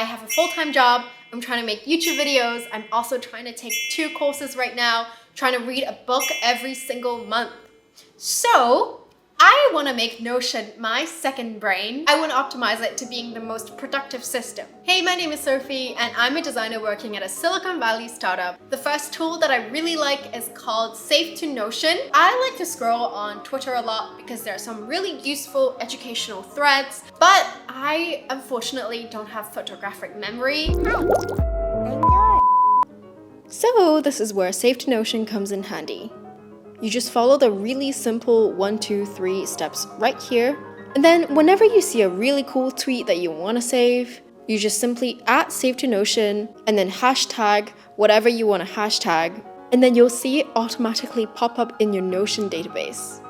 have a full-time job. I'm trying to make YouTube videos. I'm also trying to take 2 courses right now, trying to read a book every single month. So I want to make Notion my second brain. I want to optimize it to being the most productive system. Hey, my name is Sophie and I'm a designer working at a Silicon Valley startup. The first tool that I really like is called Save to Notion. I like to scroll on Twitter a lot because there are some really useful educational threads, but I unfortunately don't have photographic memory. So this is where Save to Notion comes in handy. You just follow the really simple 1, 2, 3 steps right here. And then whenever you see a really cool tweet that you want to save, you just simply add Save to Notion and then hashtag whatever you want to hashtag. And then you'll see it automatically pop up in your Notion database.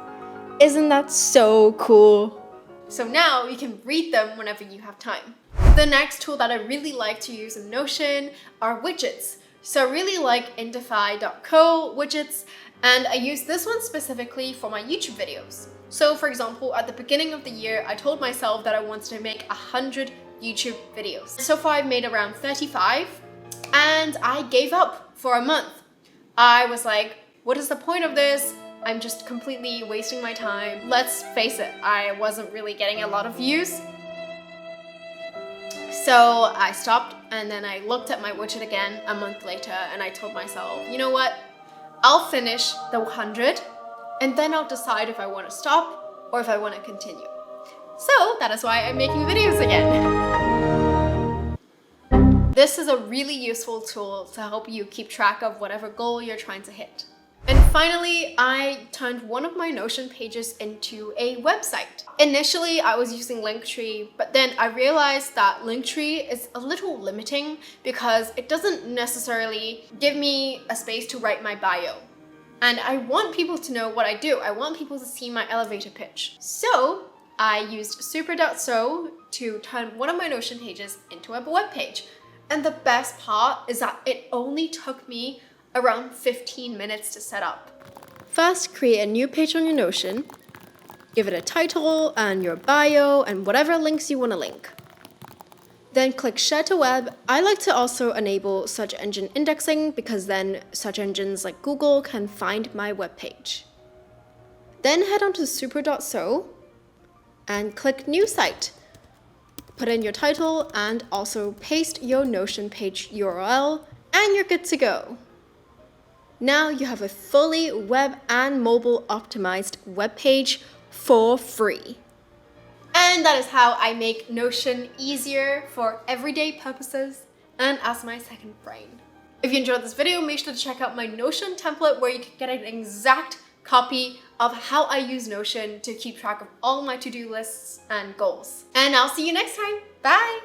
Isn't that so cool? So now you can read them whenever you have time. The next tool that I really like to use in Notion are widgets. So I really like Indify.co widgets. And I use this one specifically for my YouTube videos. So for example, at the beginning of the year, I told myself that I wanted to make 100 YouTube videos. So far I've made around 35 and I gave up for a month. I was like, what is the point of this? I'm just completely wasting my time. Let's face it, I wasn't really getting a lot of views. So I stopped and then I looked at my widget again a month later and I told myself, you know what? I'll finish the 100 and then I'll decide if I want to stop or if I want to continue. So that is why I'm making videos again. This is a really useful tool to help you keep track of whatever goal you're trying to hit. And finally, I turned one of my Notion pages into a website. Initially, I was using Linktree, but then I realized that Linktree is a little limiting because it doesn't necessarily give me a space to write my bio. And I want people to know what I do. I want people to see my elevator pitch. So I used super.so to turn one of my Notion pages into a web page. And the best part is that it only took me around 15 minutes to set up. First, create a new page on your Notion. Give it a title and your bio and whatever links you want to link. Then click Share to Web. I like to also enable search engine indexing because then search engines like Google can find my web page. Then head on to super.so and click New Site. Put in your title and also paste your Notion page URL and you're good to go. Now you have a fully web and mobile optimized web page for free. And that is how I make Notion easier for everyday purposes and as my second brain. If you enjoyed this video, make sure to check out my Notion template where you can get an exact copy of how I use Notion to keep track of all my to-do lists and goals. And I'll see you next time. Bye!